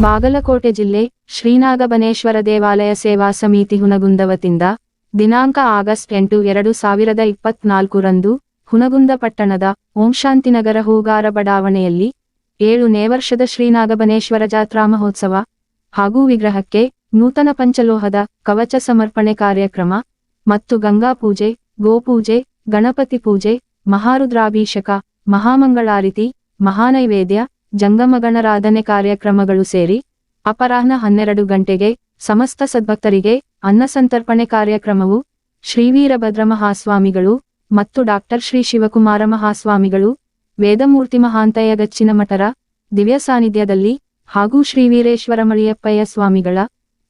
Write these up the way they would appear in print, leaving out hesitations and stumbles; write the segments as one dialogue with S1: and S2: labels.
S1: ಬಾಗಲಕೋಟೆ ಜಿಲ್ಲೆ ಶ್ರೀನಾಗಬನೇಶ್ವರ ದೇವಾಲಯ ಸೇವಾ ಸಮಿತಿ ಹುನಗುಂದ ವತಿಯಿಂದ ದಿನಾಂಕ ಆಗಸ್ಟ್ 8, 2024 ರಂದು ಹುನಗುಂದ ಪಟ್ಟಣದ ಓಂ ಶಾಂತಿನಗರ ಹೂಗಾರ ಬಡಾವಣೆಯಲ್ಲಿ 7ನೇ ವರ್ಷದ ಶ್ರೀನಾಗಬನೇಶ್ವರ ಜಾತ್ರಾ ಮಹೋತ್ಸವ ಹಾಗೂ ವಿಗ್ರಹಕ್ಕೆ ನೂತನ ಪಂಚಲೋಹದ ಕವಚ ಸಮರ್ಪಣೆ ಕಾರ್ಯಕ್ರಮ ಮತ್ತು ಗಂಗಾ ಪೂಜೆ, ಗೋಪೂಜೆ, ಗಣಪತಿ ಪೂಜೆ, ಮಹಾರುದ್ರಾಭಿಷೇಕ, ಮಹಾಮಂಗಳಾರತಿ, ಮಹಾನೈವೇದ್ಯ, ಜಂಗಮಗಣರಾಧನೆ ಕಾರ್ಯಕ್ರಮಗಳು ಸೇರಿ ಅಪರಾಹ್ನ 12 ಗಂಟೆಗೆ ಸಮಸ್ತ ಸದ್ಭಕ್ತರಿಗೆ ಅನ್ನಸಂತರ್ಪಣೆ ಕಾರ್ಯಕ್ರಮವು ಶ್ರೀ ವೀರಭದ್ರ ಮಹಾಸ್ವಾಮಿಗಳು ಮತ್ತು ಡಾಕ್ಟರ್ ಶ್ರೀ ಶಿವಕುಮಾರ ಮಹಾಸ್ವಾಮಿಗಳು ವೇದಮೂರ್ತಿ ಮಹಾಂತಯ್ಯ ಗಚ್ಚಿನ ಮಠರ ದಿವ್ಯ ಸಾನ್ನಿಧ್ಯದಲ್ಲಿ ಹಾಗೂ ಶ್ರೀ ವೀರೇಶ್ವರ ಮಳಿಯಪ್ಪಯ್ಯ ಸ್ವಾಮಿಗಳ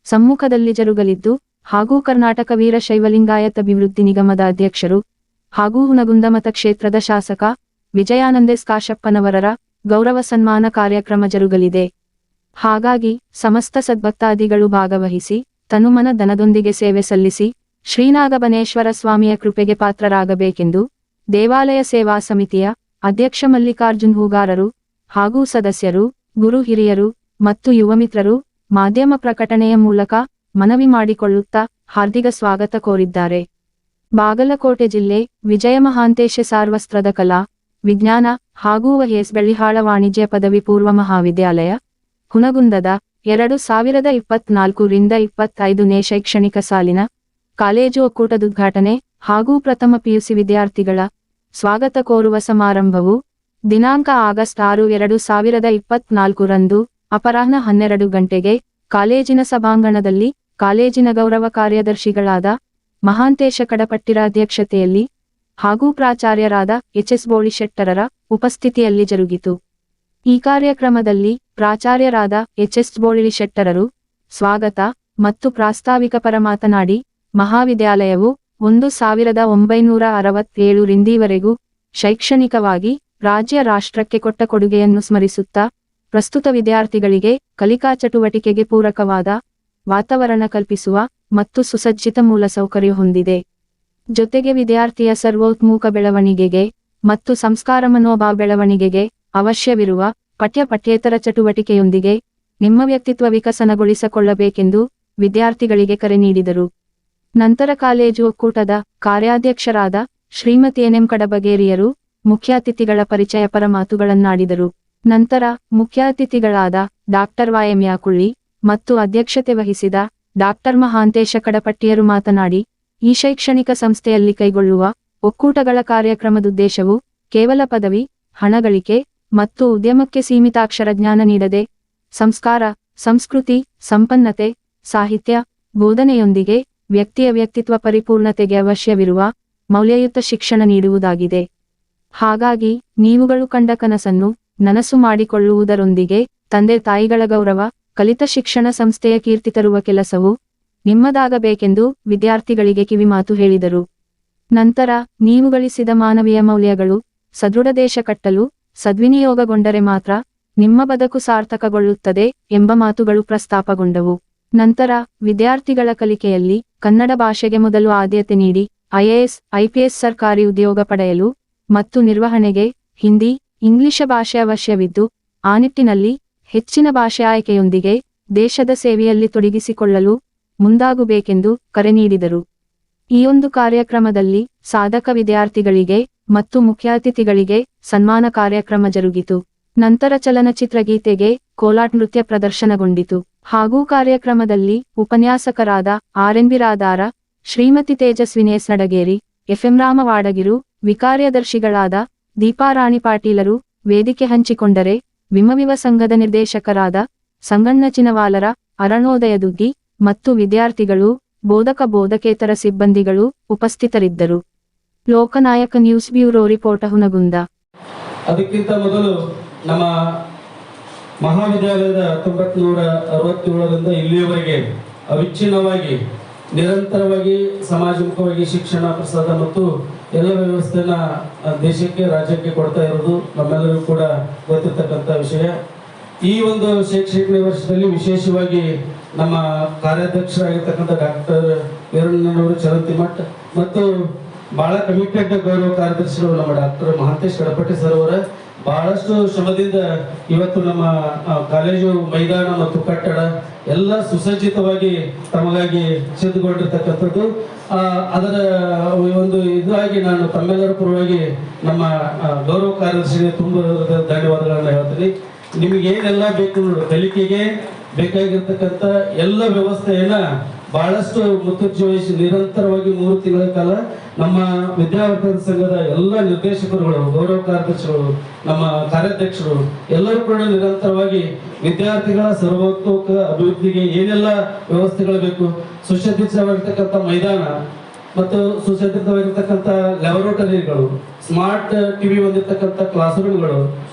S1: ಸಮ್ಮುಖದಲ್ಲಿ ಜರುಗಲಿದ್ದು ಹಾಗೂ ಕರ್ನಾಟಕ ವೀರಶೈವ ಲಿಂಗಾಯತ ಅಭಿವೃದ್ಧಿ ನಿಗಮದ ಅಧ್ಯಕ್ಷರು ಹಾಗೂ ಹುನಗುಂದ ಮತಕ್ಷೇತ್ರದ ಶಾಸಕ ವಿಜಯಾನಂದೇಶ್ ಕಾಶಪ್ಪನವರರ ಗೌರವ ಸನ್ಮಾನ ಕಾರ್ಯಕ್ರಮ ಜರುಗಲಿದೆ. ಹಾಗಾಗಿ ಸಮಸ್ತ ಸದ್ಭಕ್ತಾದಿಗಳು ಭಾಗವಹಿಸಿ ತನುಮನ ಧನದೊಂದಿಗೆ ಸೇವೆ ಸಲ್ಲಿಸಿ ಶ್ರೀನಾಗಬನೇಶ್ವರ ಸ್ವಾಮಿಯ ಕೃಪೆಗೆ ಪಾತ್ರರಾಗಬೇಕೆಂದು ದೇವಾಲಯ ಸೇವಾ ಸಮಿತಿಯ ಅಧ್ಯಕ್ಷ ಮಲ್ಲಿಕಾರ್ಜುನ್ ಹೂಗಾರರು ಹಾಗೂ ಸದಸ್ಯರು, ಗುರು ಹಿರಿಯರು ಮತ್ತು ಯುವ ಮಿತ್ರರು ಮಾಧ್ಯಮ ಪ್ರಕಟಣೆಯ ಮೂಲಕ ಮನವಿ ಮಾಡಿಕೊಳ್ಳುತ್ತಾ ಹಾರ್ದಿಕ ಸ್ವಾಗತ ಕೋರಿದ್ದಾರೆ. ಬಾಗಲಕೋಟೆ ಜಿಲ್ಲೆ ವಿಜಯ ಮಹಾಂತೇಶ ಸಾರ್ವಸ್ತ್ರದ ಕಲಾ, ವಿಜ್ಞಾನ ಹಾಗೂ ವೈಎಸ್ ಬೆಳ್ಳಿಹಾಳ ವಾಣಿಜ್ಯ ಪದವಿ ಪೂರ್ವ ಮಹಾವಿದ್ಯಾಲಯ ಹುನಗುಂದದ 2024 ರಿಂದ 25ನೇ ಶೈಕ್ಷಣಿಕ ಸಾಲಿನ ಕಾಲೇಜು ಒಕ್ಕೂಟದ ಉದ್ಘಾಟನೆ ಹಾಗೂ ಪ್ರಥಮ ಪಿಯುಸಿ ವಿದ್ಯಾರ್ಥಿಗಳ ಸ್ವಾಗತ ಕೋರುವ ಸಮಾರಂಭವು ದಿನಾಂಕ ಆಗಸ್ಟ್ 6, 2024 ರಂದು ಅಪರಾಹ್ನ 12 ಗಂಟೆಗೆ ಕಾಲೇಜಿನ ಸಭಾಂಗಣದಲ್ಲಿ ಕಾಲೇಜಿನ ಗೌರವ ಕಾರ್ಯದರ್ಶಿಗಳಾದ ಮಹಾಂತೇಶ ಕಡಪಟ್ಟಿರ ಅಧ್ಯಕ್ಷತೆಯಲ್ಲಿ ಹಾಗೂ ಪ್ರಾಚಾರ್ಯರಾದ ಎಚ್.ಎಸ್. ಬೋಳಿಶೆಟ್ಟರರ ಉಪಸ್ಥಿತಿಯಲ್ಲಿ ಜರುಗಿತು. ಈ ಕಾರ್ಯಕ್ರಮದಲ್ಲಿ ಪ್ರಾಚಾರ್ಯರಾದ ಎಚ್.ಎಸ್. ಬೋಳಿಶೆಟ್ಟರರು ಸ್ವಾಗತ ಮತ್ತು ಪ್ರಾಸ್ತಾವಿಕ ಪರ ಮಾತನಾಡಿ, ಮಹಾವಿದ್ಯಾಲಯವು 1967 ರಿಂದೀವರೆಗೂ ಶೈಕ್ಷಣಿಕವಾಗಿ ರಾಜ್ಯ ರಾಷ್ಟ್ರಕ್ಕೆ ಕೊಟ್ಟ ಕೊಡುಗೆಯನ್ನು ಸ್ಮರಿಸುತ್ತಾ ಪ್ರಸ್ತುತ ವಿದ್ಯಾರ್ಥಿಗಳಿಗೆ ಕಲಿಕಾ ಚಟುವಟಿಕೆಗೆ ಪೂರಕವಾದ ವಾತಾವರಣ ಕಲ್ಪಿಸುವ ಮತ್ತು ಸುಸಜ್ಜಿತ ಮೂಲಸೌಕರ್ಯ ಹೊಂದಿದೆ. ಜೊತೆಗೆ ವಿದ್ಯಾರ್ಥಿಯ ಸರ್ವೋತ್ಮುಖ ಬೆಳವಣಿಗೆಗೆ ಮತ್ತು ಸಂಸ್ಕಾರ ಮನೋಭಾವ ಬೆಳವಣಿಗೆಗೆ ಅವಶ್ಯವಿರುವ ಪಠ್ಯೇತರ ಚಟುವಟಿಕೆಯೊಂದಿಗೆ ನಿಮ್ಮ ವ್ಯಕ್ತಿತ್ವ ವಿಕಸನಗೊಳಿಸಿಕೊಳ್ಳಬೇಕೆಂದು ವಿದ್ಯಾರ್ಥಿಗಳಿಗೆ ಕರೆ ನೀಡಿದರು. ನಂತರ ಕಾಲೇಜು ಒಕ್ಕೂಟದ ಕಾರ್ಯಾಧ್ಯಕ್ಷರಾದ ಶ್ರೀಮತಿ ಎನ್.ಎಂ. ಕಡಬಗೇರಿಯರು ಮುಖ್ಯ ಅತಿಥಿಗಳ ಪರಿಚಯ ಪರ ಮಾತುಗಳನ್ನಾಡಿದರು. ನಂತರ ಮುಖ್ಯ ಅತಿಥಿಗಳಾದ ಡಾಕ್ಟರ್ ವೈ.ಎಂ. ಯಾಕುಳ್ಳಿ ಮತ್ತು ಅಧ್ಯಕ್ಷತೆ ವಹಿಸಿದ ಡಾಕ್ಟರ್ ಮಹಾಂತೇಶ ಕಡಪಟ್ಟಿಯರು ಮಾತನಾಡಿ, ಈ ಶೈಕ್ಷಣಿಕ ಸಂಸ್ಥೆಯಲ್ಲಿ ಕೈಗೊಳ್ಳುವ ಒಕ್ಕೂಟಗಳ ಕಾರ್ಯಕ್ರಮದುದ್ದೇಶವು ಕೇವಲ ಪದವಿ, ಹಣ ಗಳಿಕೆ ಮತ್ತು ಉದ್ಯಮಕ್ಕೆ ಸೀಮಿತಾಕ್ಷರ ಜ್ಞಾನ ನೀಡದೆ ಸಂಸ್ಕಾರ, ಸಂಸ್ಕೃತಿ, ಸಂಪನ್ನತೆ, ಸಾಹಿತ್ಯ, ಬೋಧನೆಯೊಂದಿಗೆ ವ್ಯಕ್ತಿಯ ವ್ಯಕ್ತಿತ್ವ ಪರಿಪೂರ್ಣತೆಗೆ ಅವಶ್ಯವಿರುವ ಮೌಲ್ಯಯುತ ಶಿಕ್ಷಣ ನೀಡುವುದಾಗಿದೆ. ಹಾಗಾಗಿ ನೀವುಗಳು ಕಂಡ ಕನಸನ್ನು ನನಸು ಮಾಡಿಕೊಳ್ಳುವುದರೊಂದಿಗೆ ತಂದೆ ತಾಯಿಗಳ ಗೌರವ, ಕಲಿತ ಶಿಕ್ಷಣ ಸಂಸ್ಥೆಯ ಕೀರ್ತಿ ತರುವ ಕೆಲಸವು ನಿಮ್ಮದಾಗಬೇಕೆಂದು ವಿದ್ಯಾರ್ಥಿಗಳಿಗೆ ಕಿವಿಮಾತು ಹೇಳಿದರು. ನಂತರ ನೀವು ಗಳಿಸಿದ ಮಾನವೀಯ ಮೌಲ್ಯಗಳು ಸದೃಢ ದೇಶ ಕಟ್ಟಲು ಸದ್ವಿನಿಯೋಗಗೊಂಡರೆ ಮಾತ್ರ ನಿಮ್ಮ ಬದುಕು ಸಾರ್ಥಕಗೊಳ್ಳುತ್ತದೆ ಎಂಬ ಮಾತುಗಳು ಪ್ರಸ್ತಾಪಗೊಂಡವು. ನಂತರ ವಿದ್ಯಾರ್ಥಿಗಳ ಕಲಿಕೆಯಲ್ಲಿ ಕನ್ನಡ ಭಾಷೆಗೆ ಮೊದಲು ಆದ್ಯತೆ ನೀಡಿ ಐಎಎಸ್, ಐಪಿಎಸ್ ಸರ್ಕಾರಿ ಉದ್ಯೋಗ ಪಡೆಯಲು ಮತ್ತು ನಿರ್ವಹಣೆಗೆ ಹಿಂದಿ, ಇಂಗ್ಲಿಷ ಭಾಷೆ ಅವಶ್ಯವಿದ್ದು ಆ ನಿಟ್ಟಿನಲ್ಲಿ ಹೆಚ್ಚಿನ ಭಾಷೆ ಆಯ್ಕೆಯೊಂದಿಗೆ ದೇಶದ ಸೇವೆಯಲ್ಲಿ ತೊಡಗಿಸಿಕೊಳ್ಳಲು ಮುಂದಾಗಬೇಕೆಂದು ಕರೆ ನೀಡಿದರು. ಈ ಒಂದು ಕಾರ್ಯಕ್ರಮದಲ್ಲಿ ಸಾಧಕ ವಿದ್ಯಾರ್ಥಿಗಳಿಗೆ ಮತ್ತು ಮುಖ್ಯ ಅತಿಥಿಗಳಿಗೆ ಸನ್ಮಾನ ಕಾರ್ಯಕ್ರಮ ಜರುಗಿತು. ನಂತರ ಚಲನಚಿತ್ರ ಗೀತೆಗೆ ಕೋಲಾಟ ನೃತ್ಯ ಪ್ರದರ್ಶನಗೊಂಡಿತು. ಹಾಗೂ ಕಾರ್ಯಕ್ರಮದಲ್ಲಿ ಉಪನ್ಯಾಸಕರಾದ ಆರ್.ಎನ್. ಬಿರಾದಾರ, ಶ್ರೀಮತಿ ತೇಜಸ್ವಿನೇಸ್ ನಡಗೇರಿ, ಎಫ್.ಎಂ. ರಾಮವಾಡಗಿರು, ವಿಕಾರ್ಯದರ್ಶಿಗಳಾದ ದೀಪಾರಾಣಿ ಪಾಟೀಲರು ವೇದಿಕೆ ಹಂಚಿಕೊಂಡರೆ, ವಿಮವಿವ ಸಂಘದ ನಿರ್ದೇಶಕರಾದ ಸಂಗಣ್ಣ ಚಿನವಾಲರ, ಅರುಣೋದಯ ದುಗ್ಗಿ ಮತ್ತು ವಿದ್ಯಾರ್ಥಿಗಳು, ಬೋಧಕೇತರ ಸಿಬ್ಬಂದಿಗಳು ಉಪಸ್ಥಿತರಿದ್ದರು. ಲೋಕನಾಯಕ ನ್ಯೂಸ್ ಬ್ಯೂರೋ ರಿಪೋರ್ಟ್ ಹುನಗುಂದ.
S2: ಅದಕ್ಕಿಂತ ಮೊದಲು ನಮ್ಮ ಮಹಾವಿದ್ಯಾಲಯದ 1967ರಿಂದ ಇಲ್ಲಿಯವರೆಗೆ ಅವಿಚ್ಛಿನ್ನವಾಗಿ ನಿರಂತರವಾಗಿ ಸಮಾಜಮುಖವಾಗಿ ಶಿಕ್ಷಣ ಪ್ರಸಾದ ಮತ್ತು ಎಲ್ಲ ವ್ಯವಸ್ಥೆನ ದೇಶಕ್ಕೆ, ರಾಜ್ಯಕ್ಕೆ ಕೊಡ್ತಾ ಇರೋದು ನಮ್ಮೆಲ್ಲರಿಗೂ ಕೂಡ ಗೊತ್ತಿರ್ತಕ್ಕಂಥ ವಿಷಯ. ಈ ಒಂದು ಶೈಕ್ಷಣಿಕ ವರ್ಷದಲ್ಲಿ ವಿಶೇಷವಾಗಿ ನಮ್ಮ ಕಾರ್ಯಾಧ್ಯಕ್ಷರಾಗಿರ್ತಕ್ಕಂಥ ಡಾಕ್ಟರ್ ವೀರಣ್ಣನವರು ಚರಂತಿಮಠ್ ಮತ್ತು ಬಹಳ ಕಮಿಟೆಡ್ ಗೌರವ ಕಾರ್ಯದರ್ಶಿಗಳು ನಮ್ಮ ಡಾಕ್ಟರ್ ಮಹಾಂತೇಶ್ ಕಡಪಟ್ಟಿ ಸರ್ ಅವರ ಬಹಳಷ್ಟು ಶ್ರಮದಿಂದ ಇವತ್ತು ನಮ್ಮ ಕಾಲೇಜು ಮೈದಾನ ಮತ್ತು ಕಟ್ಟಡ ಎಲ್ಲ ಸುಸಜ್ಜಿತವಾಗಿ ತಮಗಾಗಿ ಸಿದ್ಧಗೊಂಡಿರ್ತಕ್ಕಂಥದ್ದು. ಅದರ ಒಂದು ಇದಾಗಿ ನಾನು ತಮ್ಮೆಲ್ಲರ ಪರವಾಗಿ ನಮ್ಮ ಗೌರವ ಕಾರ್ಯದರ್ಶಿಗೆ ತುಂಬ ಧನ್ಯವಾದಗಳನ್ನ ಹೇಳ್ತೀನಿ. ನಿಮಗೆ ಏನೆಲ್ಲ ಬೇಕು ಕಲಿಕೆಗೆ ಬೇಕಾಗಿರ್ತಕ್ಕಂಥ ಎಲ್ಲ ವ್ಯವಸ್ಥೆಯನ್ನ ಬಹಳಷ್ಟು ಮುತುರ್ಜಿ ವಹಿಸಿ ನಿರಂತರವಾಗಿ 3 ತಿಂಗಳ ಕಾಲ ನಮ್ಮ ವಿದ್ಯಾವರ್ಧಕ ಸಂಘದ ಎಲ್ಲ ನಿರ್ದೇಶಕರುಗಳು, ಗೌರವ ಕಾರ್ಯದರ್ಶಿಗಳು, ನಮ್ಮ ಕಾರ್ಯಾಧ್ಯಕ್ಷರು ಎಲ್ಲರೂ ಕೂಡ ನಿರಂತರವಾಗಿ ವಿದ್ಯಾರ್ಥಿಗಳ ಸರ್ವತೋಮುಖ ಅಭಿವೃದ್ಧಿಗೆ ಏನೆಲ್ಲ ವ್ಯವಸ್ಥೆಗಳು ಬೇಕು, ಸುಸಜ್ಜಿತವಾಗಿರ್ತಕ್ಕಂಥ ಮೈದಾನ ಮತ್ತು ಸುಸಜ್ಜಿತವಾಗಿರ್ತಕ್ಕಂಥ ಲ್ಯಾಬೊರೇಟರಿಗಳು, ಸ್ಮಾರ್ಟ್ ಟಿವಿ ಹೊಂದಿರತಕ್ಕಂಥ ಕ್ಲಾಸ್ ರೂಮ್ಗಳು,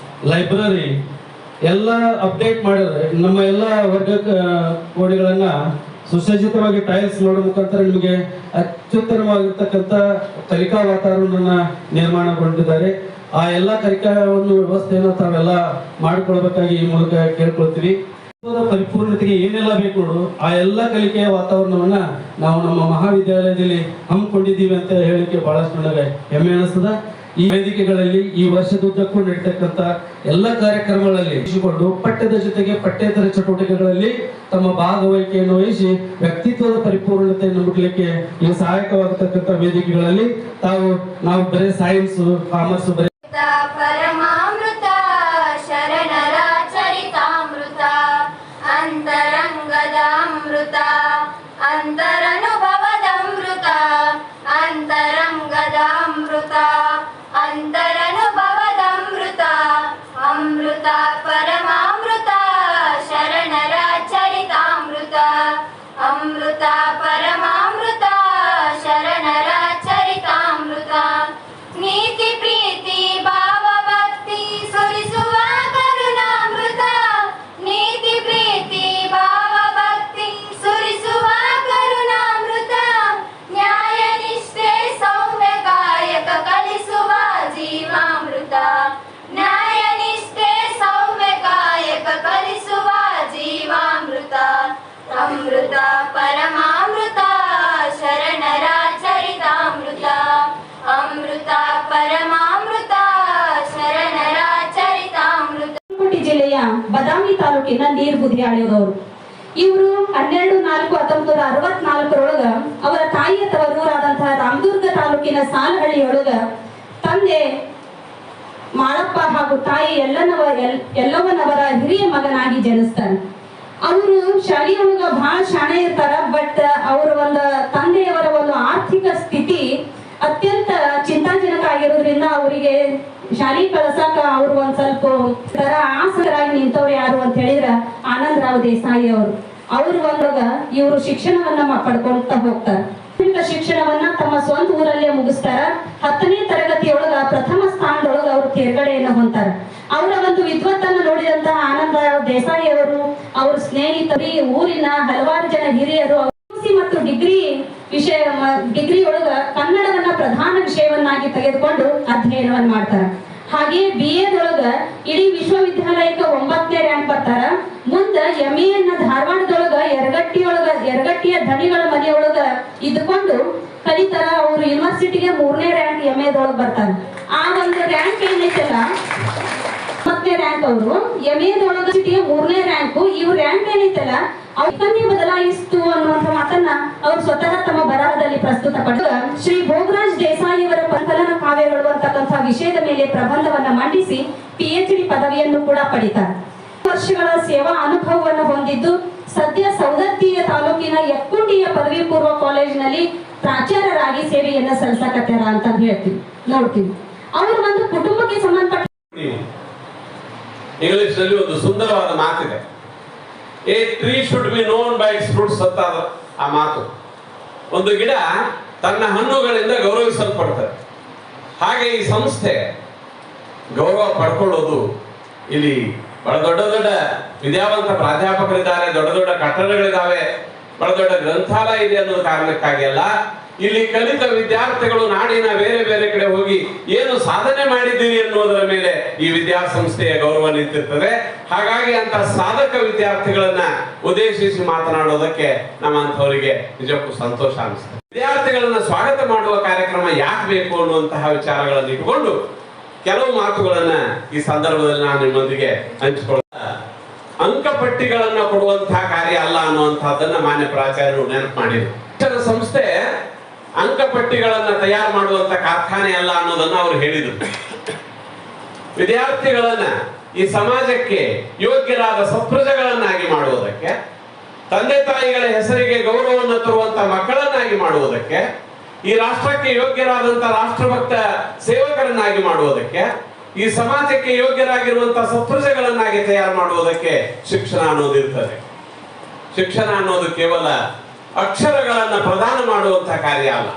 S2: ಲೈಬ್ರರಿ ಎಲ್ಲ ಅಪ್ಡೇಟ್ ಮಾಡಿದ್ರೆ ನಮ್ಮ ಎಲ್ಲ ವರ್ಗ ಕೋಣೆಗಳನ್ನ ಸುಸಜ್ಜಿತವಾಗಿ ಟೈಲ್ಸ್ ಮಾಡೋ ಮುಖಾಂತರ ನಿಮಗೆ ಅತ್ಯುತ್ತಮವಾಗಿರ್ತಕ್ಕಂಥ ಕಲಿಕಾ ವಾತಾವರಣವನ್ನ ನಿರ್ಮಾಣಗೊಂಡಿದ್ದಾರೆ. ಆ ಎಲ್ಲ ಕಲಿಕಾವನ್ನು ವ್ಯವಸ್ಥೆಯನ್ನು ತಾವೆಲ್ಲ ಮಾಡಿಕೊಳ್ಬೇಕಾಗಿ ಈ ಮೂಲಕ ಕೇಳ್ಕೊಳ್ತೀವಿ. ಪರಿಪೂರ್ಣತೆಗೆ ಏನೆಲ್ಲ ಬೇಕು ನೋಡು ಆ ಎಲ್ಲ ಕಲಿಕೆಯ ವಾತಾವರಣವನ್ನ ನಾವು ನಮ್ಮ ಮಹಾವಿದ್ಯಾಲಯದಲ್ಲಿ ಹಮ್ಮಿಕೊಂಡಿದ್ದೀವಿ ಅಂತ ಹೇಳಿಕೆ ಬಹಳಷ್ಟು ನನಗೆ ಹೆಮ್ಮೆ ಅನಿಸ್ತದ. ಈ ವೇದಿಕೆಗಳಲ್ಲಿ ಈ ವರ್ಷದುದ್ದಕ್ಕೂ ನಡೀತಕ್ಕಂಥ ಎಲ್ಲ ಕಾರ್ಯಕ್ರಮಗಳಲ್ಲಿ ವಹಿಸಿಕೊಂಡು ಪಠ್ಯದ ಜೊತೆಗೆ ಪಠ್ಯೇತರ ಚಟುವಟಿಕೆಗಳಲ್ಲಿ ತಮ್ಮ ಭಾಗವಹಿಕೆಯನ್ನು ವಹಿಸಿ ವ್ಯಕ್ತಿತ್ವದ ಪರಿಪೂರ್ಣತೆಯನ್ನು ಮುಟ್ಲಿಕ್ಕೆ ಈ ಸಹಾಯಕವಾಗತಕ್ಕಂಥ ವೇದಿಕೆಗಳಲ್ಲಿ ನಾವು ಬರೀ ಸೈನ್ಸ್, ಕಾಮರ್ಸ್ ಬರೀ
S3: ಪರಮಾಮೃತ ಶರಣರ ಚರಿತಾಮೃತ ಅಂತರಂಗದ ಅಮೃತ ಅಂತರನುಭವದ ಅಮೃತ ಅಂತರಂಗದ ಅಮೃತ ಅಂತರನುಭವದ ಅಮೃತ ಅಮೃತ ಪರಮಾಮೃತ ಶರಣರ ಚರಿತಾಮೃತ ಅಮೃತ ಪರಮಾಮೃತ ಶರಣರ ಚರಿತಾಮೃತ ನೀತಿ ಪ್ರೀತಿ ಭಾವ ಭಕ್ತಿ ಸುರಿಸುವ ಕರುಣಾಮೃತ ನೀತಿ ಪ್ರೀತಿ ಭಾವ ಭಕ್ತಿ ಸುರಿಸುವ ಕರುಣಾಮೃತ ನ್ಯಾಯ ನಿಷ್ಠೆ ಸೌಮ್ಯ ಕಾಯಕ ಕಲಿಸುವ ಜೀವಾಮೃತ ನ್ಯಾಯ ನಿಷ್ಠೆ ಸೌಮ್ಯ ಕಾಯಕ ಕಲಿಸುವ ಜೀವಾಮೃತ ಅಮೃತ ಪರಮಾಮೃತ ಶರಣರ ಚರಿತಾಮೃತ ಅಮೃತ ಪರಮಾಮೃತ ಶರಣರ ಚರಿತಾಮೃತ.
S4: ಬಾಗಲಕೋಟೆ ಜಿಲ್ಲೆಯ ಬದಾಮಿ ತಾಲೂಕಿನ ನೀರ್ಬುದಿಯಾಳಿಯವರು ಇವರು 12/4/1964 ಅವರ ತಾಯಿಯ ತವರೂರಾದಂತಹ ರಾಮದುರ್ಗ ತಾಲೂಕಿನ ಸಾಲಹಳ್ಳಿಯೊಳಗ ತಂದೆ ಮಾಳಪ್ಪ ಹಾಗೂ ತಾಯಿ ಎಲ್ಲವನವರ ಹಿರಿಯ ಮಗನಾಗಿ ಜನಿಸ್ತಾರೆ. ಅವರು ಶಾಲೆಯೊಳಗ ಬಹಳ ಶಾಣೆ ಇರ್ತಾರ. ಬಟ್ ಅವರ ಒಂದು ತಂದೆಯವರ ಒಂದು ಆರ್ಥಿಕ ಸ್ಥಿತಿ ಅತ್ಯಂತ ಚಿಂತಾಜನಕ ಆಗಿರೋದ್ರಿಂದ ಅವರಿಗೆ ಶಾಲೆ ಕಳಸಾಕ ಅವ್ರು ಒಂದ್ ಸ್ವಲ್ಪ ತರ ಆಸರಾಗಿ ನಿಂತವ್ರು ಯಾರು ಅಂತ ಹೇಳಿದ್ರ ಆನಂದರಾವ್ ದೇಸಾಯಿ ಅವರು ಒಂದಾಗ ಇವರು ಶಿಕ್ಷಣವನ್ನ ಪಡ್ಕೊಂತ ಹೋಗ್ತಾರೆ. ಶಿಕ್ಷಣವನ್ನ ತಮ್ಮ ಸ್ವಂತ ಊರಲ್ಲೇ ಮುಗಿಸ್ತಾರ. 10ನೇ ತರಗತಿಯೊಳಗ ಪ್ರಥಮ ಸ್ಥಾನದೊಳಗ ಅವರು ತೇರ್ಗಡೆಯನ್ನು ಹೊಂತಾರ. ಅವರ ಒಂದು ವಿದ್ವತ್ತನ್ನು ನೋಡಿದಂತಹ ಆನಂದರಾವ್ ದೇಸಾಯಿ ಅವರು ಅವ್ರ ಸ್ನೇಹಿತರು ಊರಿನ ಹಲವಾರು ಜನ ಹಿರಿಯರು ಮತ್ತು ಡಿಗ್ರಿ ಒಳಗ ಕನ್ನಡವನ್ನ ಪ್ರಧಾನ ವಿಷಯವನ್ನಾಗಿ ತೆಗೆದುಕೊಂಡು ಅಧ್ಯಯನವನ್ನ ಮಾಡ್ತಾರ. ಹಾಗೆ BA ಇಡೀ ವಿಶ್ವವಿದ್ಯಾಲಯಕ್ಕೆ 9ನೇ ರ್ಯಾಂಕ್ ಬರ್ತಾರ. ಮುಂದ MA ಅನ್ನ ಧಾರವಾಡದೊಳಗ ಯರಗಟ್ಟಿಯ ಧಣಿಗಳ ಮನೆಯೊಳಗ ಇದ್ಕೊಂಡು ಕಲಿತಾರ. ಅವರು ಯೂನಿವರ್ಸಿಟಿಗೆ 3ನೇ ರ್ಯಾಂಕ್ MA ಬರ್ತಾರ. ಆ ಒಂದು ರ್ಯಾಂಕ್ ಏನೈತಲ್ಲ 9ನೇ ರ್ಯಾಂಕ್ ಅವರು MA 3ನೇ ರ್ಯಾಂಕು. ಇವ್ರ ರ್ಯಾಂಕ್ ಏನೈತಲ್ಲ ಅವನ್ನೇ ಬದಲಾಯಿಸ್ತು ಅನ್ನುವಂಥ ಮಾತನ್ನ ಅವರು ಸ್ವತಃ ತಮ್ಮ ಬರಹದಲ್ಲಿ ಪ್ರಸ್ತುತಪಡಿಸಿದ ಶ್ರೀ ಭೋಗರಾಜ್ ದೇಸಾಯಿ ಅವರ ಸಂಕಲನ ಕಾವ್ಯಗಳು ಅಂತಕ್ಕಂಥ ವಿಷಯದ ಮೇಲೆ ಪ್ರಬಂಧವನ್ನ ಮಂಡಿಸಿ PhD ಪದವಿಯನ್ನು ಕೂಡ ಪಡಿತಾರೆ. ವರ್ಷಗಳ ಸೇವಾ ಅನುಭವವನ್ನು ಹೊಂದಿದ್ದು ಸದ್ಯ ಸೌದತ್ತಿಯ ತಾಲೂಕಿನ ಯಕ್ಕುಂಡಿಯ ಪದವಿ ಪೂರ್ವ ಕಾಲೇಜಿನಲ್ಲಿ ಪ್ರಾಚಾರ್ಯರಾಗಿ ಸೇವೆಯನ್ನ ಸಲ್ಲಿಸಕತ್ತಾರ ಅಂತ ನೋಡ್ತೀವಿ. ಅವರು ಒಂದು ಕುಟುಂಬಕ್ಕೆ ಸಂಬಂಧಪಟ್ಟ
S5: ಇಂಗ್ಲಿಷ್ ನಲ್ಲಿ ಒಂದು ಸುಂದರವಾದ ಮಾತಿದೆ, A tree should be known by it's fruits ಅಂತ ಆ ಮಾತು. ಒಂದು ಗಿಡ ತನ್ನ ಹಣ್ಣುಗಳಿಂದ ಗೌರವಿಸಲ್ಪಡ್ತದೆ. ಹಾಗೆ ಈ ಸಂಸ್ಥೆ ಗೌರವ ಪಡ್ಕೊಳ್ಳೋದು, ಇಲ್ಲಿ ಬಹಳ ದೊಡ್ಡ ದೊಡ್ಡ ವಿದ್ಯಾವಂತ ಪ್ರಾಧ್ಯಾಪಕರಿದ್ದಾರೆ, ದೊಡ್ಡ ದೊಡ್ಡ ಕಟ್ಟಡಗಳಿದ್ದಾವೆ, ಬಹಳ ದೊಡ್ಡ ಗ್ರಂಥಾಲಯ ಇದೆ ಅನ್ನೋ ಕಾರಣಕ್ಕಾಗಿ ಅಲ್ಲ, ಇಲ್ಲಿ ಕಲಿತ ವಿದ್ಯಾರ್ಥಿಗಳು ನಾಡಿನ ಬೇರೆ ಬೇರೆ ಕಡೆ ಹೋಗಿ ಏನು ಸಾಧನೆ ಮಾಡಿದ್ದೀರಿ ಅನ್ನೋದರ ಮೇಲೆ ಈ ವಿದ್ಯಾಸಂಸ್ಥೆಯ ಗೌರವ ನಿಂತಿರ್ತದೆ. ಹಾಗಾಗಿ ಅಂತ ಸಾಧಕ ವಿದ್ಯಾರ್ಥಿಗಳನ್ನ ಉದ್ದೇಶಿಸಿ ಮಾತನಾಡೋದಕ್ಕೆ ನಮ್ಮಂಥವರಿಗೆ ನಿಜಕ್ಕೂ ಸಂತೋಷ ಅನಿಸ್ತದೆ. ವಿದ್ಯಾರ್ಥಿಗಳನ್ನ ಸ್ವಾಗತ ಮಾಡುವ ಕಾರ್ಯಕ್ರಮ ಯಾಕೆ ಬೇಕು ಅನ್ನುವಂತಹ ವಿಚಾರಗಳನ್ನು ಇಟ್ಟುಕೊಂಡು ಕೆಲವು ಮಾತುಗಳನ್ನ ಈ ಸಂದರ್ಭದಲ್ಲಿ ನಾನು ನಿಮ್ಮೊಂದಿಗೆ ಹಂಚಿಕೊಳ್ಳ ಅಂಕಪಟ್ಟಿಗಳನ್ನ ಕೊಡುವಂತಹ ಕಾರ್ಯ ಅಲ್ಲ ಅನ್ನುವಂತಹದ್ದನ್ನ ಮಾನ್ಯ ಪ್ರಾಚಾರ್ಯರು ನೆನಪು ಮಾಡಿದ್ರು. ಶಿಕ್ಷಣ ಸಂಸ್ಥೆ ಅಂಕಪಟ್ಟಿಗಳನ್ನ ತಯಾರು ಮಾಡುವಂತ ಕಾರ್ಖಾನೆ ಅಲ್ಲ ಅನ್ನೋದನ್ನ ಅವರು ಹೇಳಿದರು. ವಿದ್ಯಾರ್ಥಿಗಳನ್ನ ಈ ಸಮಾಜಕ್ಕೆ ಯೋಗ್ಯರಾದ ಸತ್ಪ್ರಜೆಗಳನ್ನಾಗಿ ಮಾಡುವುದಕ್ಕೆ, ತಂದೆ ತಾಯಿಗಳ ಹೆಸರಿಗೆ ಗೌರವವನ್ನು ತರುವಂತ ಮಕ್ಕಳನ್ನಾಗಿ ಮಾಡುವುದಕ್ಕೆ, ಈ ರಾಷ್ಟ್ರಕ್ಕೆ ಯೋಗ್ಯರಾದಂತಹ ರಾಷ್ಟ್ರಭಕ್ತ ಸೇವಕರನ್ನಾಗಿ ಮಾಡುವುದಕ್ಕೆ, ಈ ಸಮಾಜಕ್ಕೆ ಯೋಗ್ಯರಾಗಿರುವಂತಹ ಸತ್ಪ್ರಜೆಗಳನ್ನಾಗಿ ತಯಾರು ಮಾಡುವುದಕ್ಕೆ ಶಿಕ್ಷಣ ಅನ್ನೋದು ಇರ್ತದೆ. ಶಿಕ್ಷಣ ಅನ್ನೋದು ಕೇವಲ ಅಕ್ಷರಗಳನ್ನ ಪ್ರದಾನ ಮಾಡುವಂತಹ ಕಾರ್ಯ ಅಲ್ಲ.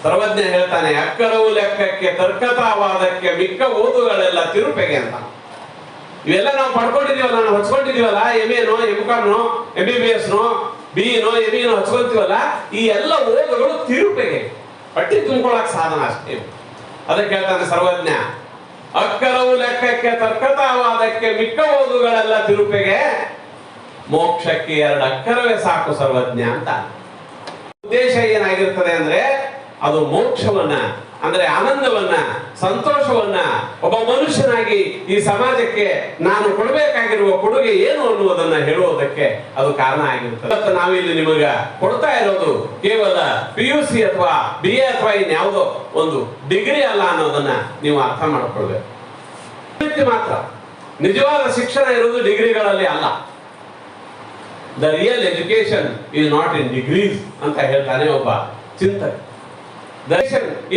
S5: ಸರ್ವಜ್ಞ ಹೇಳ್ತಾನೆ, ಅಕ್ಕರವು ಲೆಕ್ಕಕ್ಕೆ ತರ್ಕತಾವಾದಕ್ಕೆ ಮಿಕ್ಕ ಓದುಗಳೆಲ್ಲ ತಿರುಪೆಗೆ ಅಂತ. ಇವೆಲ್ಲ ನಾವು ಪಡ್ಕೊಂಡಿದೀವಲ್ಲ, ನಾವು ಹಚ್ಕೊಂಡಿದೀವಲ್ಲ, MA-ನೋ MCOM-ನೋ MBBS-ನೋ BE-ನೋ ME-ನೋ ಹಚ್ಕೊಂತೀವಲ್ಲ, ಈ ಎಲ್ಲ ಓದುಗಳು ತಿರುಪೆಗೆ, ಪಟ್ಟಿ ತುಂಬಿಕೊಳ್ಳಕ್ ಸಾಧನ ಅಷ್ಟೇ. ಅದಕ್ಕೆ ಹೇಳ್ತಾನೆ ಸರ್ವಜ್ಞ, ಅಕ್ಕರವು ಲೆಕ್ಕಕ್ಕೆ ತರ್ಕತಾವಾದಕ್ಕೆ ಮಿಕ್ಕ ಓದುಗಳೆಲ್ಲ ತಿರುಪೆಗೆ, ಮೋಕ್ಷಕ್ಕೆ 2 ಅಕ್ಷರವೇ ಸಾಕು ಸರ್ವಜ್ಞ ಅಂತ. ಉದ್ದೇಶ ಏನಾಗಿರ್ತದೆ ಅಂದ್ರೆ, ಅದು ಮೋಕ್ಷವನ್ನ, ಅಂದ್ರೆ ಆನಂದವನ್ನ, ಸಂತೋಷವನ್ನ ಒಬ್ಬ ಮನುಷ್ಯನಾಗಿ ಈ ಸಮಾಜಕ್ಕೆ ನಾನು ಕೊಡಬೇಕಾಗಿರುವ ಕೊಡುಗೆ ಏನು ಅನ್ನುವುದನ್ನ ಹೇಳುವುದಕ್ಕೆ ಅದು ಕಾರಣ ಆಗಿರುತ್ತದೆ. ಇವತ್ತು ನಾವಿಲ್ಲಿ ನಿಮಗ ಕೊಡ್ತಾ ಇರೋದು ಕೇವಲ PUC ಅಥವಾ BA ಅಥವಾ ಇನ್ಯಾವುದೋ ಒಂದು ಡಿಗ್ರಿ ಅಲ್ಲ ಅನ್ನೋದನ್ನ ನೀವು ಅರ್ಥ ಮಾಡ್ಕೊಳ್ಬೇಕು. ಮಾತ್ರ ನಿಜವಾದ ಶಿಕ್ಷಣ ಇರುವುದು ಡಿಗ್ರಿಗಳಲ್ಲಿ ಅಲ್ಲ. The real education is not in degrees ಅಂತ ಹೇಳ್ತಾನೆ ಒಬ್ಬ ಚಿಂತಕ.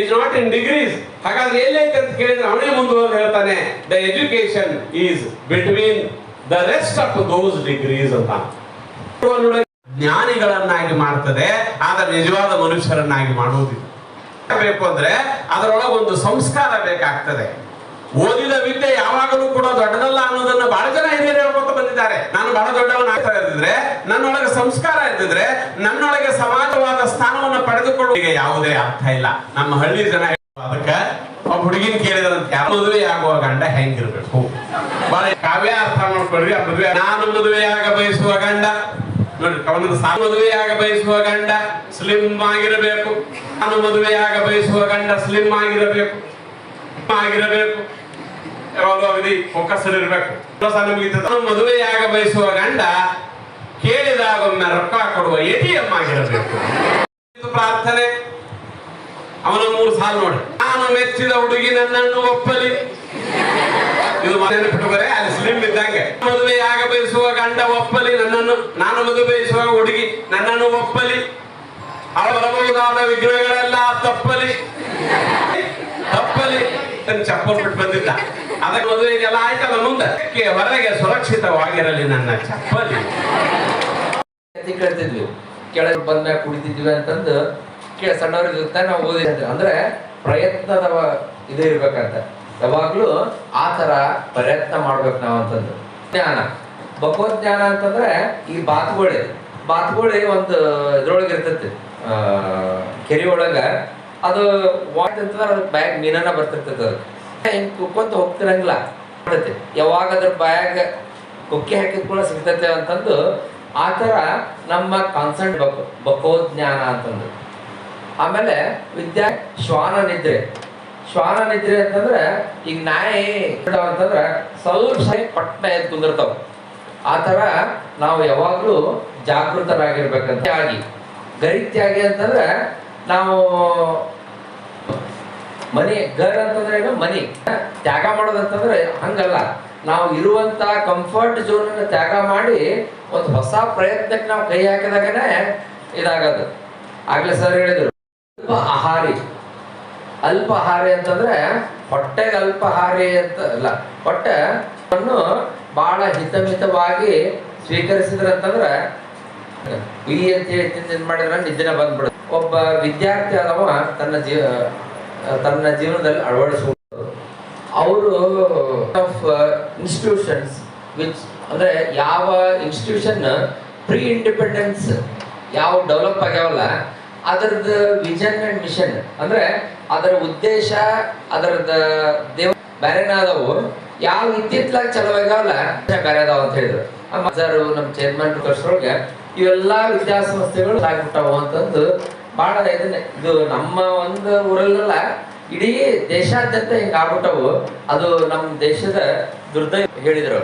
S5: Is not in degrees. ಹಾಗಾದ್ರೆ ಎಲ್ಲೈತೆ ಅಂತ ಕೇಳಿದ್ರೆ ಅವನೇ ಮುಂದುವರೆದು ಹೇಳ್ತಾನೆ, the education is between the rest of those degrees ಅಂತ. ಜ್ಞಾನಿಗಳನ್ನಾಗಿ ಮಾಡ್ತದೆ, ಆದ್ರೆ ನಿಜವಾದ ಮನುಷ್ಯರನ್ನಾಗಿ ಮಾಡುವುದಿಲ್ಲ. ಬೇಕು ಅಂದ್ರೆ ಅದರೊಳಗೆ ಒಂದು ಸಂಸ್ಕಾರ ಬೇಕಾಗ್ತದೆ. ಓದಿದ ವಿದ್ಯೆ ಯಾವಾಗಲೂ ಕೂಡ ದೊಡ್ಡದಲ್ಲ ಅನ್ನೋದನ್ನ ಬಹಳ ಜನ ಹಿರಿಯರು ಹೇಳ್ಕೊತ ಬಂದಿದ್ದಾರೆ. ನಾನು ಬಹಳ ದೊಡ್ಡವನ ಆಗ್ತಾ ಇರ್ತಿದ್ರೆ, ನನ್ನೊಳಗೆ ಸಂಸ್ಕಾರ ಇರ್ತಿದ್ರೆ, ನನ್ನೊಳಗೆ ಸಮಾಜವಾದ ಸ್ಥಾನವನ್ನು ಪಡೆದುಕೊಳ್ಳುವ ಯಾವುದೇ ಅರ್ಥ ಇಲ್ಲ. ನಮ್ಮ ಹಳ್ಳಿ ಜನ ಅದಕ್ಕೆ ಒಬ್ಬ ಹುಡುಗಿನ ಕೇಳಿದ್ರಂತ, ಮದುವೆ ಆಗುವ ಗಂಡ ಹೆಂಗಿರ್ಬೇಕು, ಬಹಳ ಕಾವ್ಯ ಅರ್ಥ ಮಾಡ್ಕೊಳ್ರಿ. ಮದುವೆ, ನಾನು ಮದುವೆಯಾಗ ಬಯಸುವ ಗಂಡ ನೋಡ್ರಿ, ಮದುವೆಯಾಗ ಬಯಸುವ ಗಂಡ ಸ್ಲಿಮ್ ಆಗಿರಬೇಕು. ನಾನು ಮದುವೆಯಾಗ ಬಯಸುವ ಗಂಡ ಸ್ಲಿಮ್ ಆಗಿರಬೇಕು. ಫೋಕಸ್ ಇರಬೇಕು. ಮದುವೆಯಾಗ ಬಯಸುವ ಗಂಡ ಕೇಳಿದಾಗ ಒಮ್ಮೆ ರೊಕ್ಕ ಕೊಡುವ ATM ಆಗಿರಬೇಕು. ಪ್ರಾರ್ಥನೆ ಅವನ 3 ಸಾಲು ನೋಡಿ. ನಾನು ಮೆಚ್ಚಿದ ಹುಡುಗಿ ನನ್ನನ್ನು ಒಪ್ಪಲಿ. ಇದು ನೆನಪಿಟ್ಟುಕೊಂಡ್ರೆ ಅಲ್ಲಿ ಸ್ಲಿಮ್ ಇದ್ದಂಗೆ. ಮದುವೆಯಾಗ ಬಯಸುವ ಗಂಡ ಒಪ್ಪಲಿ ನನ್ನನ್ನು, ನಾನು ಮದುವೆ ಬಯಸುವ ಹುಡುಗಿ ನನ್ನನ್ನು ಒಪ್ಪಲಿ. ಅವರಬಹುದಾದ ವಿಗ್ರಹಗಳೆಲ್ಲ ತಪ್ಪಲಿ ಚಪ್ಪಲ್ ಬಿಟ್ಟು ಬಂದಿದ್ದ. ಅದಕ್ಕೆ ಮದುವೆಗೆಲ್ಲ ಆಯ್ತಲ್ಲ, ಮುಂದೆ ಹೊರಗೆ ಸುರಕ್ಷಿತವಾಗಿರಲಿ ನನ್ನ ಚಪ್ಪಲಿ.
S6: ಕೇಳ್ತಿದ್ವಿ, ಕೆಳಗೆ ಬಂದ ಕುಡಿತಿದ್ವಿ ಅಂತಂದು ಸಣ್ಣವ್ರಿಗೆ ನಾವು ಓದಿದ್ವಿ. ಅಂದ್ರೆ ಪ್ರಯತ್ನದ ಇದು ಇರ್ಬೇಕಂತ, ಯಾವಾಗ್ಲೂ ಆ ತರ ಪ್ರಯತ್ನ ಮಾಡ್ಬೇಕು ನಾವು ಅಂತಂದು. ಜ್ಞಾನ, ಭಗವದ್ಜ್ಞಾನ ಅಂತಂದ್ರೆ ಈ ಬಾತುಗೋಳಿ ಒಂದು ಇದ್ರೊಳಗೆ ಇರ್ತೈತಿ, ಕೆರೆ ಒಳಗ. ಅದು ಅಂತಂದ್ರೆ ಬ್ಯಾಗ್ ಮೀನನ್ನ ಬರ್ತಿರ್ತೈತೆ. ಅದು ಹಿಂಗ್ ಕುಕ್ಕೊಂತ ಹೋಗ್ತಿರಂಗಿಲ್ಲ, ಯಾವಾಗ ಅದ್ರ ಬ್ಯಾಗ್ ಕೊಕ್ಕೆ ಹಾಕಿದ ಕೂಡ ಸಿಗ್ತೈತೆ ಅಂತಂದು. ಆ ತರ ನಮ್ಮ ಕಾನ್ಸೆಂಟ್ ಭಗವದ್ಜ್ಞಾನ ಅಂತಂದು. ಆಮೇಲೆ ಶ್ವಾನ ನಿದ್ರೆ ಅಂತಂದ್ರೆ, ಈಗ ನಾಯಿ ಅಂತಂದ್ರೆ ಸ್ವಲ್ಪ ಪಟ್ನ ಎದ್ದು ಕುಂದಿರ್ತಾವ. ಆ ತರ ನಾವು ಯಾವಾಗ್ಲೂ ಜಾಗೃತರಾಗಿರ್ಬೇಕಂತ. ಗರಿತ್ಯಾಗಿ ಅಂತಂದ್ರೆ ನಾವು ಮನಿ ಗರ್ ಅಂತಂದ್ರೆ ಏನು, ಮನಿ ತ್ಯಾಗ ಮಾಡೋದಂತಂದ್ರೆ ಹಂಗಲ್ಲ. ನಾವು ಇರುವಂತ ಕಂಫರ್ಟ್ ಝೋನ್ ಅನ್ನು ತ್ಯಾಗ ಮಾಡಿ ಒಂದು ಹೊಸ ಪ್ರಯತ್ನಕ್ಕೆ ನಾವು ಕೈ ಹಾಕಿದಾಗನೇ ಇದಾಗದು. ಆಗ್ಲೇ ಸರ್ ಹೇಳಿದ್ರು, ಅಲ್ಪ ಆಹಾರಿ ಅಂತಂದ್ರೆ ಹೊಟ್ಟೆಗೆ ಅಲ್ಪಹಾರಿ ಅಂತ ಅಲ್ಲ, ಹೊಟ್ಟೆಯನ್ನು ಬಹಳ ಹಿತಮಿತವಾಗಿ ಸ್ವೀಕರಿಸಿದ್ರಂತಂದ್ರೆ ಈ ಅಂತ ಹೇಳಿ ಏನ್ ಮಾಡಿದ್ರೆ ನಿದ್ದೆನ ಬಂದ್ಬಿಡುತ್ತೆ. ಒಬ್ಬ ವಿದ್ಯಾರ್ಥಿ ಆದವ ತನ್ನ ಜೀವನದಲ್ಲಿ ಅಳವಡಿಸ್ಬೋದು. ಅವರು ಇನ್ಸ್ಟಿಟ್ಯೂಷನ್ಸ್ ವಿಚ್ ಅಂದ್ರೆ ಯಾವ ಇನ್ಸ್ಟಿಟ್ಯೂಷನ್ ಪ್ರೀ ಇಂಡಿಪೆಂಡೆನ್ಸ್ ಯಾವ ಡೆವಲಪ್ ಆಗ್ಯಾವಲ್ಲ, ಅದರದ ವಿಷನ್ ಅಂಡ್ ಮಿಷನ್ ಅಂದ್ರೆ ಅದರ ಉದ್ದೇಶ, ಅದರದ ದೇವ ಬೇರೆನಾದವು. ಯಾವ ಇತ್ತಿತ್ಲಾಗ ಚಲವಾಗ್ಯಾವಲ್ಲ ಬೇರೆ ಅದಾವ ಅಂತ ಹೇಳಿದ್ರು. ನಮ್ಮ ಚೇರ್ಮನ್ ಕರ್ಸೊಳಗೆ ಇವೆಲ್ಲಾ ವಿದ್ಯಾಸಂಸ್ಥೆಗಳು ಆಗ್ಬಿಟ್ಟಾವ ಅಂತಂದು ಬಹಳ ಇದನ್ನೇ. ಇದು ನಮ್ಮ ಒಂದು ಊರಲ್ಲೆಲ್ಲ ಇಡೀ ದೇಶಾದ್ಯಂತ ಹಿಂಗ ಆಗ್ಬಿಟ್ಟವು. ಅದು ನಮ್ಮ ದೇಶದ ದುರ್ದೈವ ಹೇಳಿದ್ರು.